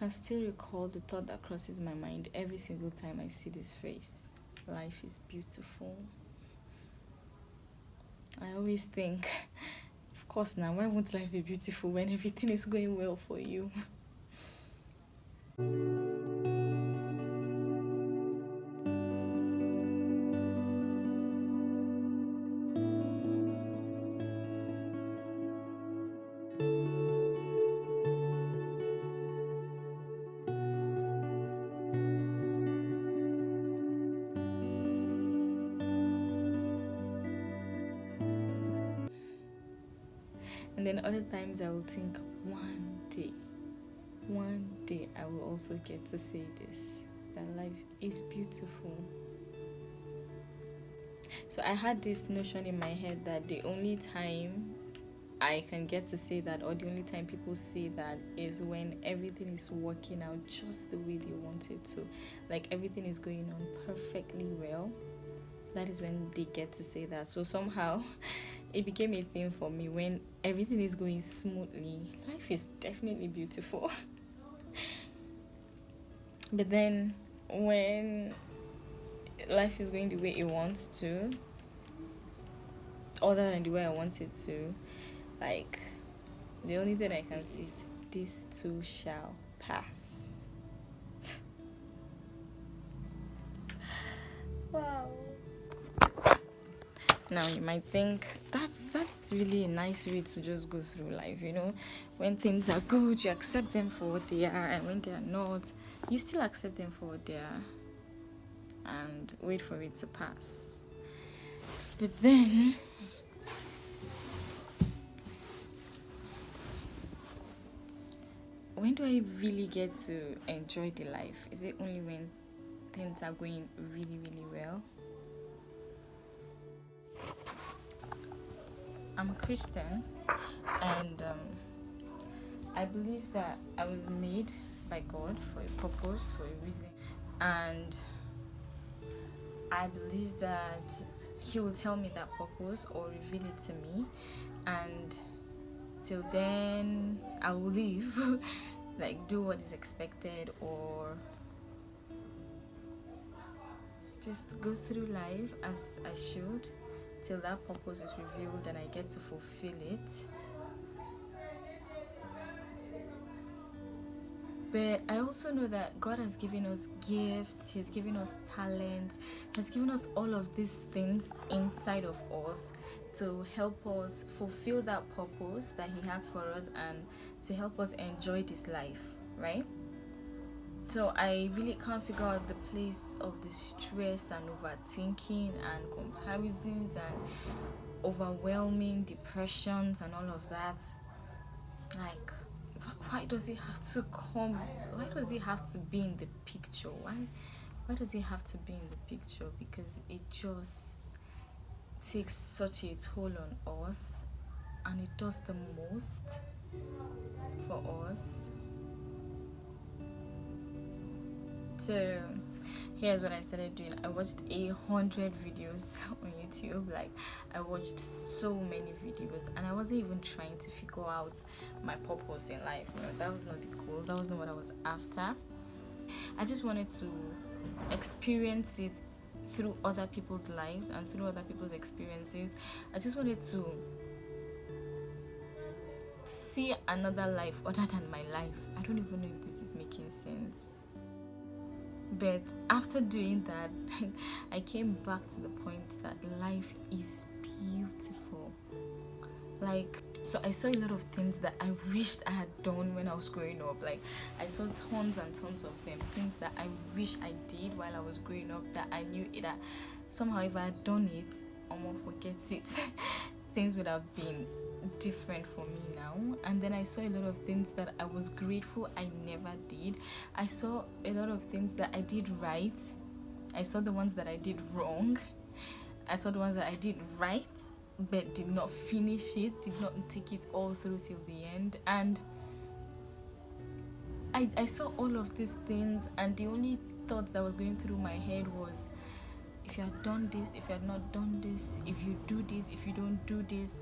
can still recall the thought that crosses my mind every single time I see this phrase. Life is beautiful. I always think, of course now, why won't life be beautiful when everything is going well for you? And then other times I will think, one day I will also get to say this, that life is beautiful. So I had this notion in my head that the only time I can get to say that, or the only time people say that, is when everything is working out just the way they want it to. Like everything is going on perfectly well. That is when they get to say that. So somehow it became a thing for me. When everything is going smoothly, life is definitely beautiful. But then when life is going the way it wants to, other than the way I want it to, like, the only thing I can see is this too shall pass. Wow. Now you might think that's really a nice way to just go through life, you know. When things are good, you accept them for what they are, and when they are not, you still accept them for what they are and wait for it to pass. But then when do I really get to enjoy the life? Is it only when things are going really, really well? I'm a Christian, and I believe that I was made by God for a purpose, for a reason, and I believe that He will tell me that purpose or reveal it to me, and till then I will live like do what is expected, or just go through life as I should till that purpose is revealed and I get to fulfill it. But I also know that God has given us gifts, He has given us talents, He has given us all of these things inside of us to help us fulfill that purpose that He has for us and to help us enjoy this life, right? So I really can't figure out the place of the stress and overthinking and comparisons and overwhelming depressions and all of that. Like, why does it have to come? Why does it have to be in the picture? Why does it have to be in the picture? Because it just takes such a toll on us, and it does the most for us. So here's what I started doing. I watched 100 videos on YouTube. Like, I watched so many videos, and I wasn't even trying to figure out my purpose in life. You know, that was not the goal. That was not what I was after. I just wanted to experience it through other people's lives and through other people's experiences. I just wanted to see another life other than my life. I don't even know if this is making sense. But after doing that, I came back to the point that life is beautiful. Like, so I saw a lot of things that I wished I had done when I was growing up. Like, I saw tons and tons of them, things that I wish I did while I was growing up, that I knew it, that somehow if I had done it, almost forget it, things would have been different for me now. And then I saw a lot of things that I was grateful I never did. I saw a lot of things that I did right. I saw the ones that I did wrong. I saw the ones that I did right but did not finish it, did not take it all through till the end. And I saw all of these things, and the only thoughts that was going through my head was, if you had done this, if you had not done this, if you do this, if you don't do this.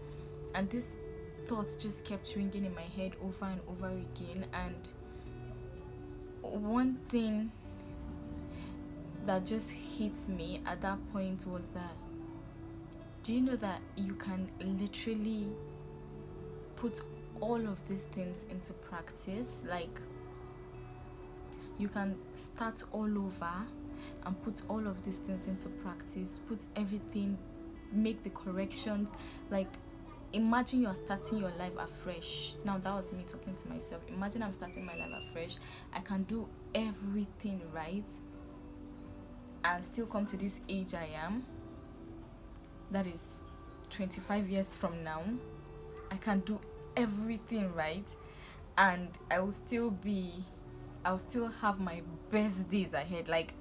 And these thoughts just kept ringing in my head over and over again, and one thing that just hit me at that point was that, do you know that you can literally put all of these things into practice? Like, you can start all over and put all of these things into practice, put everything, make the corrections. Like, imagine you're starting your life afresh. Now, that was me talking to myself. Imagine I'm starting my life afresh. I can do everything right and still come to this age I am. That is 25 years from now. I can do everything right, and I'll still have my best days ahead. Like,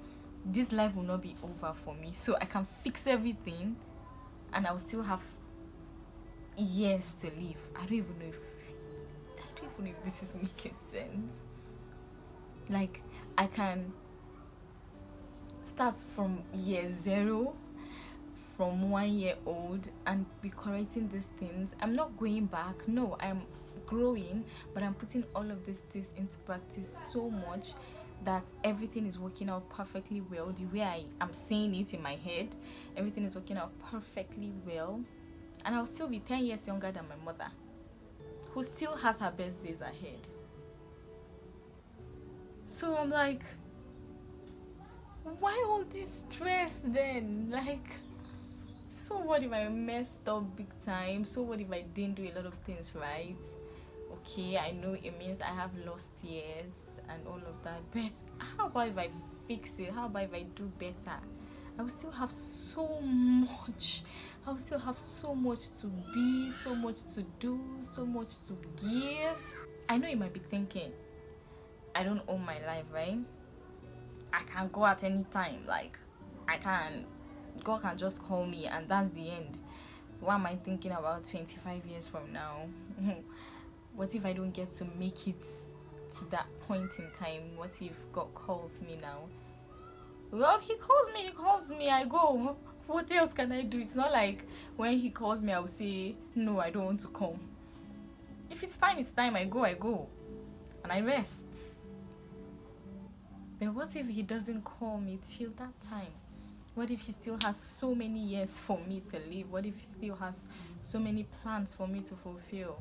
this life will not be over for me, so I can fix everything and I'll still have years to live. I don't even know if this is making sense. Like, I can start from year 0, from 1 year old, and be correcting these things. I'm not going back. No, I'm growing, but I'm putting all of these things into practice so much that everything is working out perfectly well. The way I am saying it in my head, everything is working out perfectly well. And I'll still be 10 years younger than my mother, who still has her best days ahead. So I'm like, why all this stress then? Like, so what if I messed up big time? So what if I didn't do a lot of things right? Okay, I know it means I have lost years and all of that, but how about if I fix it? How about if I do better? I will still have so much. I will still have so much to be, so much to do, so much to give. I know you might be thinking, I don't own my life, right? I can go at any time. Like, God can just call me and that's the end. What am I thinking about 25 years from now? What if I don't get to make it to that point in time? What if God calls me now? Well, if he calls me, I go. What else can I do? It's not like when he calls me, I'll say, no, I don't want to come. If it's time, I go. And I rest. But what if he doesn't call me till that time? What if he still has so many years for me to live? What if he still has so many plans for me to fulfill?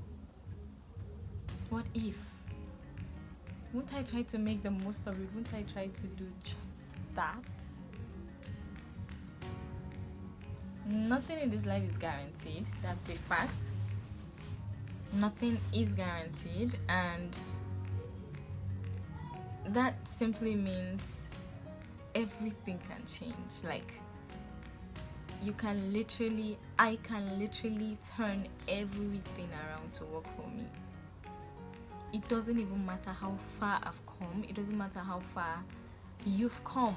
What if? Won't I try to make the most of it? Won't I try to do just that? Nothing in this life is guaranteed. That's a fact. Nothing is guaranteed, and that simply means everything can change. Like, I can literally turn everything around to work for me. It doesn't even matter how far I've come. It doesn't matter how far you've come.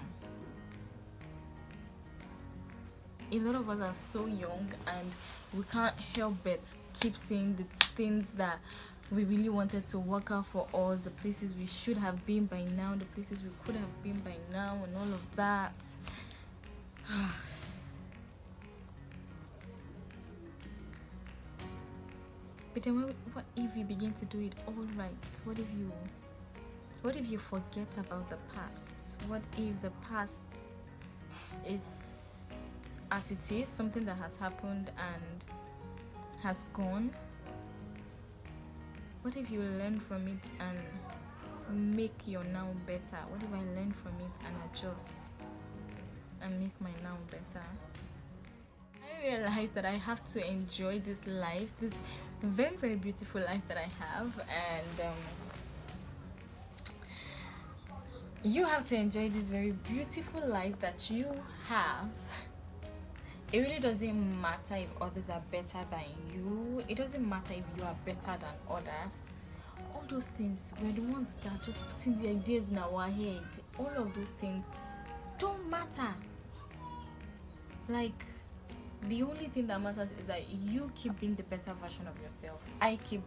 A lot of us are so young and we can't help but keep saying the things that we really wanted to work out for us, the places we should have been by now, the places we could have been by now, and all of that. But then what if you begin to do it all right? What if you forget about the past? What if the past is as it is, something that has happened and has gone? What if you learn from it and make your now better? What if I learn from it and adjust and make my now better? I realized that I have to enjoy this life, this very, very beautiful life that I have, and you have to enjoy this very beautiful life that you have. It really doesn't matter if others are better than you. It doesn't matter if you are better than others. All those things, we're the ones that are just putting the ideas in our head. All of those things don't matter. Like, the only thing that matters is that you keep being the better version of yourself. I keep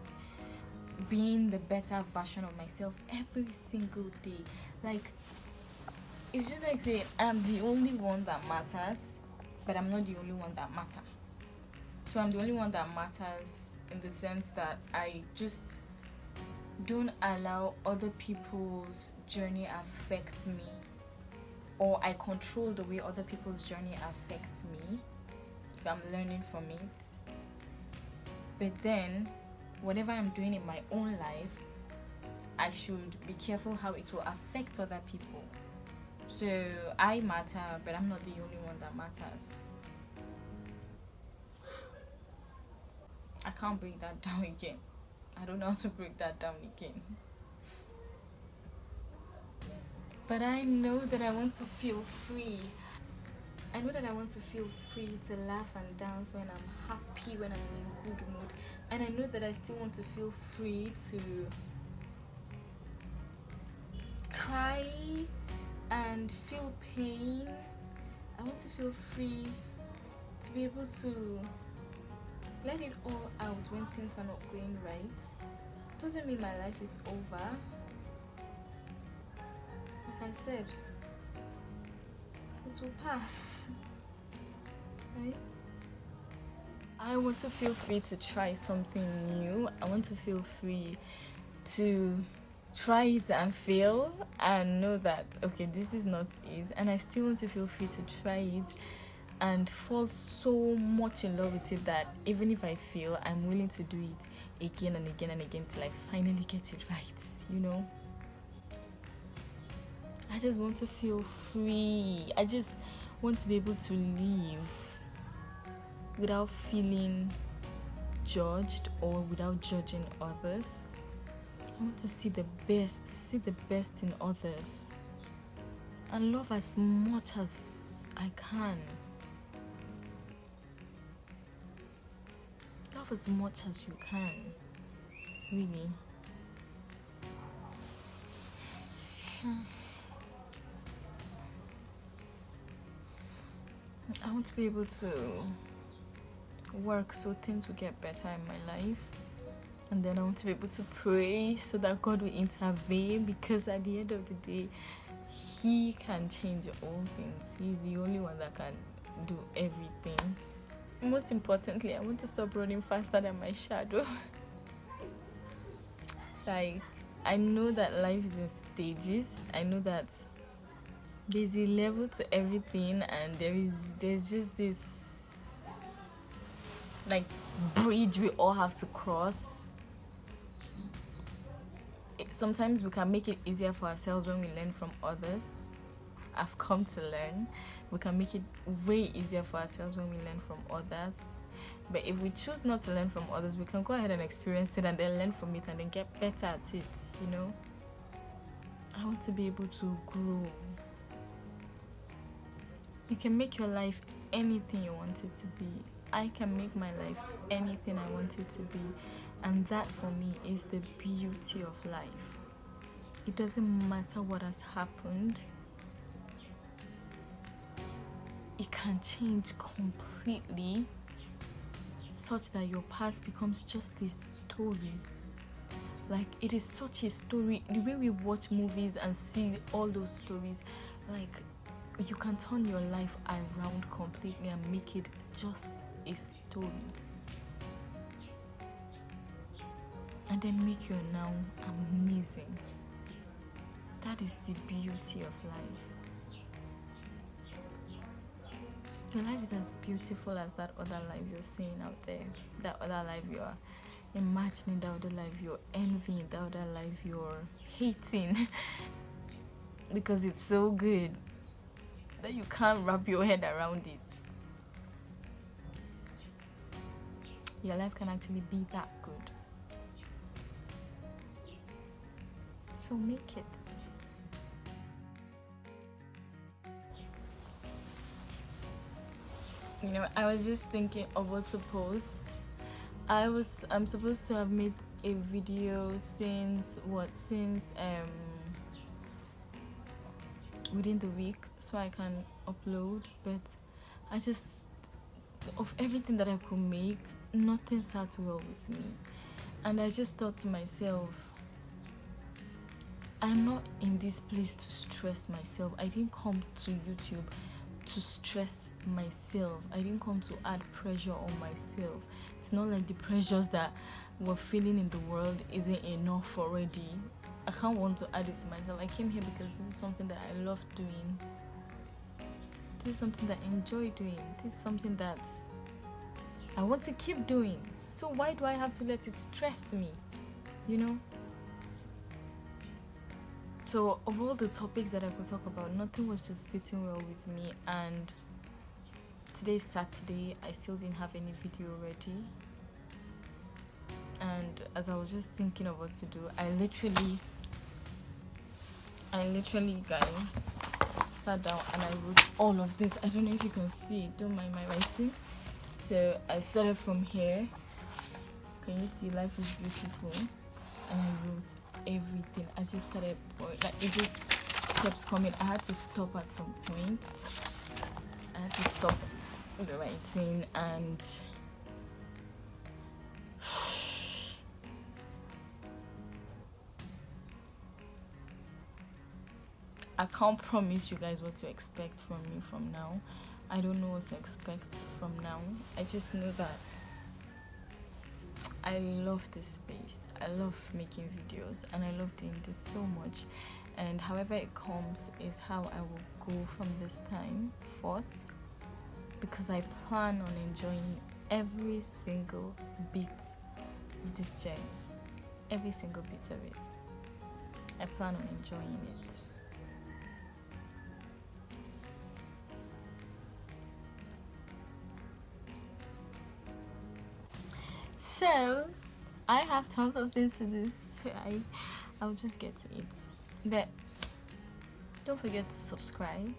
being the better version of myself every single day. Like, it's just like saying I'm the only one that matters, but I'm not the only one that matters. So I'm the only one that matters in the sense that I just don't allow other people's journey affect me, or I control the way other people's journey affects me if I'm learning from it. But then whatever I'm doing in my own life, I should be careful how it will affect other people. So I matter, but I'm not the only one that matters. I can't break that down again. I don't know how to break that down again. But I know that I want to feel free. I know that I want to feel free to laugh and dance when I'm happy, when I'm in a good mood. And I know that I still want to feel free to cry and feel pain. I want to feel free to be able to let it all out when things are not going right. Doesn't mean my life is over. Like I said, it will pass. Right? I want to feel free to try something new. I want to feel free to try it and fail and know that, okay, this is not it. And I still want to feel free to try it and fall so much in love with it that even if I fail, I'm willing to do it again and again and again till I finally get it right, you know? I just want to feel free. I just want to be able to live without feeling judged or without judging others. I want to see the best in others and love as much as I can. Love as much as you can, really. I want to be able to work so things will get better in my life. And then I want to be able to pray so that God will intervene, because at the end of the day, He can change all things. He's the only one that can do everything. Most importantly, I want to stop running faster than my shadow. Like, I know that life is in stages. I know that there's a level to everything, and there's just this like bridge we all have to cross. Sometimes we can make it easier for ourselves when we learn from others. I've come to learn we can make it way easier for ourselves when we learn from others. But if we choose not to learn from others, we can go ahead and experience it and then learn from it and then get better at it, you know? I want to be able to grow. You can make your life anything you want it to be. I can make my life anything I want it to be. And that for me is the beauty of life. It doesn't matter what has happened. It can change completely, such that your past becomes just a story. Like, it is such a story. The way we watch movies and see all those stories, like, you can turn your life around completely and make it just a story. And then make your now amazing. That is the beauty of life. Your life is as beautiful as that other life you're seeing out there. That other life you're imagining, that other life you're envying, that other life you're hating. Because it's so good that you can't wrap your head around it. Your life can actually be that good. So make it. You know, I was just thinking of what to post. I'm supposed to have made a video since within the week, so I can upload, but I just, of everything that I could make, nothing sat well with me. And I just thought to myself, I'm not in this place to stress myself. I didn't come to YouTube to stress myself. I didn't come to add pressure on myself. It's not like the pressures that we're feeling in the world isn't enough already. I can't want to add it to myself. I came here because this is something that I love doing. This is something that I enjoy doing. This is something that I want to keep doing. So why do I have to let it stress me? You know? So of all the topics that I could talk about, nothing was just sitting well with me. And today's Saturday, I still didn't have any video ready. And as I was just thinking of what to do, I literally guys sat down and I wrote all of this. I don't know if you can see it, don't mind my writing. So I started from here. Can you see life is beautiful? And I wrote everything. I just started pouring, like it just kept coming. I had to stop at some point. I had to stop the writing, and I can't promise you guys what to expect from me from now. I don't know what to expect from now. I just know that I love this space. I love making videos and I love doing this so much. And however it comes is how I will go from this time forth, because I plan on enjoying every single bit of this journey. Every single bit of it. I plan on enjoying it. So I have tons of things to do, so I'll just get to it. But don't forget to subscribe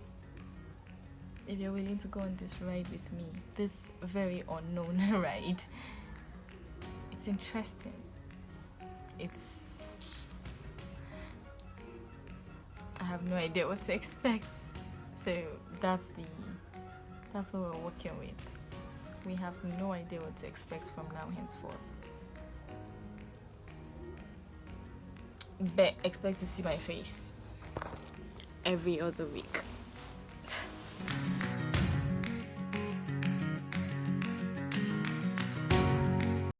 if you're willing to go on this ride with me, this very unknown ride. It's interesting. I have no idea what to expect. So that's what we're working with. We have no idea what to expect from now henceforth. But expect to see my face every other week.